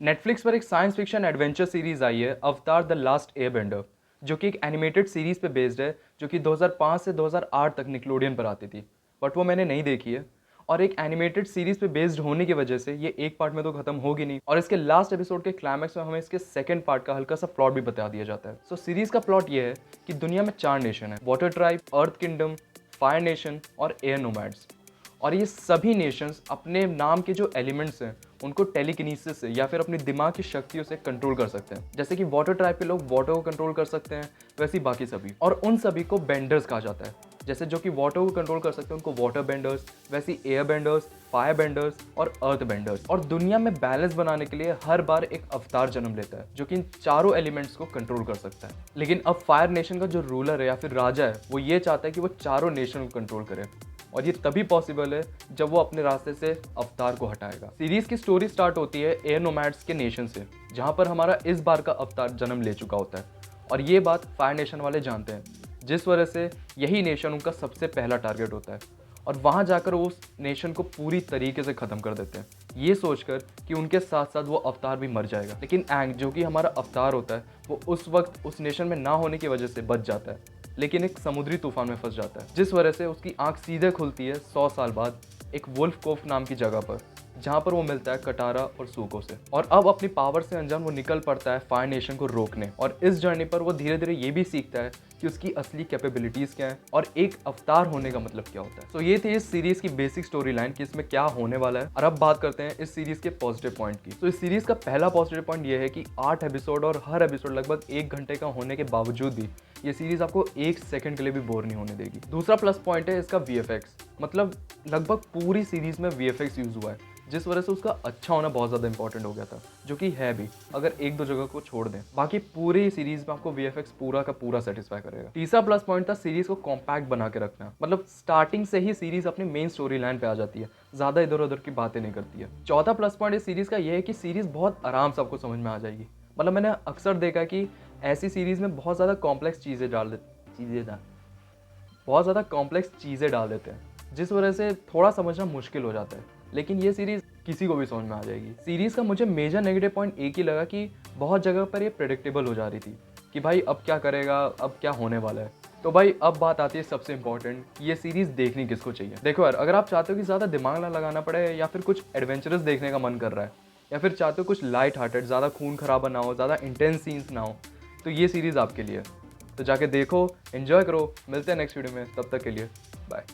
Netflix पर एक science fiction adventure series आई है अवतार द लास्ट एयरबेंडर, जो कि एक एनिमेटेड सीरीज पे बेस्ड है, जो कि 2005 से 2008 तक निकलोडियन पर आती थी। बट वो मैंने नहीं देखी है। और एक एनिमेटेड सीरीज पे बेस्ड होने की वजह से ये एक पार्ट में तो खत्म होगी नहीं, और इसके लास्ट एपिसोड के क्लाइमैक्स में हमें इसके सेकंड पार्ट का हल्का सा प्लॉट भी बता दिया जाता है। सो सीरीज का प्लॉट ये है कि दुनिया में 4 नेशन है: वाटर ट्राइब, अर्थ किंगडम, फायर नेशन और एयर नोमैड्स। और ये सभी नेशंस अपने नाम के जो एलिमेंट्स हैं उनको टेलीकिनेसिस से या फिर अपनी दिमाग की शक्तियों से कंट्रोल कर सकते हैं। जैसे कि वाटर टाइप के लोग वाटर को कंट्रोल कर सकते हैं, वैसे ही बाकी सभी। और उन सभी को बेंडर्स कहा जाता है। जैसे जो कि वाटर को कंट्रोल कर सकते हैं उनको वाटर बेंडर्स, वैसे ही एयर बेंडर्स, फायर बेंडर्स और अर्थ बेंडर्स। और दुनिया में बैलेंस बनाने के लिए हर बार एक अवतार जन्म लेता है जो कि इन चारों एलिमेंट्स को कंट्रोल कर सकता है। लेकिन अब फायर नेशन का जो रूलर है या फिर राजा है, वो ये चाहता है कि वो चारों नेशन को कंट्रोल करे, और ये तभी पॉसिबल है जब वो अपने रास्ते से अवतार को हटाएगा। सीरीज की स्टोरी स्टार्ट होती है एयर नोमैड्स के नेशन से, जहां पर हमारा इस बार का अवतार जन्म ले चुका होता है। और ये बात फायर नेशन वाले जानते हैं, जिस वजह से यही नेशन उनका सबसे पहला टारगेट होता है। और वहां जाकर वो उस नेशन को पूरी तरीके से ख़त्म कर देते हैं, ये सोचकर कि उनके साथ साथ वो अवतार भी मर जाएगा। लेकिन एंग, जो कि हमारा अवतार होता है, वो उस वक्त उस नेशन में ना होने की वजह से बच जाता है, लेकिन एक समुद्री तूफान में फंस जाता है, जिस वजह से उसकी आंख सीधे खुलती है 100 साल बाद एक वुल्फ कोफ नाम की जगह पर, जहां पर वो मिलता है कटारा और सूको से। और अब अपनी पावर से अनजान वो निकल पड़ता है फायर नेशन को रोकने। और इस जर्नी पर वो धीरे धीरे ये भी सीखता है कि उसकी असली कैपेबिलिटीज क्या है और एक अवतार होने का मतलब क्या होता है। तो ये थी इस सीरीज की बेसिक स्टोरी लाइन कि इसमें क्या होने वाला है। और अब बात करते हैं इस सीरीज के पॉजिटिव पॉइंट की। तो इस सीरीज का पहला पॉजिटिव पॉइंट ये है कि 8 एपिसोड और हर एपिसोड लगभग 1 घंटे का होने के बावजूद भी ये सीरीज आपको 1 सेकंड के लिए भी बोर नहीं होने देगी। दूसरा प्लस पॉइंट है इसका वीएफएक्स। मतलब लगभग पूरी सीरीज में वीएफएक्स यूज हुआ है, जिस वजह से उसका अच्छा होना बहुत ज़्यादा इंपॉर्टेंट हो गया था, जो कि है भी, अगर 1-2 जगह को छोड़ दें। बाकी पूरी सीरीज में आपको वीएफएक्स पूरा का पूरा सेटिस्फाई करेगा। तीसरा प्लस पॉइंट था सीरीज को कॉम्पैक्ट बना के रखना। मतलब स्टार्टिंग से ही सीरीज अपने मेन स्टोरी लाइन पे आ जाती है, ज़्यादा इधर उधर की बातें नहीं करती है। चौथा प्लस पॉइंट इस सीरीज का यह है कि सीरीज बहुत आराम से आपको समझ में आ जाएगी। मतलब मैंने अक्सर देखा कि ऐसी सीरीज में बहुत ज़्यादा कॉम्प्लेक्स चीज़ें डाल देते हैं, जिस वजह से थोड़ा समझना मुश्किल हो जाता है। लेकिन ये सीरीज़ किसी को भी समझ में आ जाएगी। सीरीज़ का मुझे मेजर नेगेटिव पॉइंट एक ही लगा कि बहुत जगह पर ये प्रेडिक्टेबल हो जा रही थी कि भाई अब क्या करेगा, अब क्या होने वाला है। तो भाई अब बात आती है सबसे इंपॉर्टेंट, ये सीरीज़ देखनी किसको चाहिए। देखो यार, अगर आप चाहते हो कि ज़्यादा दिमाग ना लगाना पड़े, या फिर कुछ एडवेंचरस देखने का मन कर रहा है, या फिर चाहते हो कुछ लाइट हार्टेड, ज़्यादा खून खराबा ना हो, ज़्यादा इंटेंस सीन्स ना हो, तो ये सीरीज़ आपके लिए। तो जाके देखो, एंजॉय करो। मिलते हैं नेक्स्ट वीडियो में, तब तक के लिए बाय।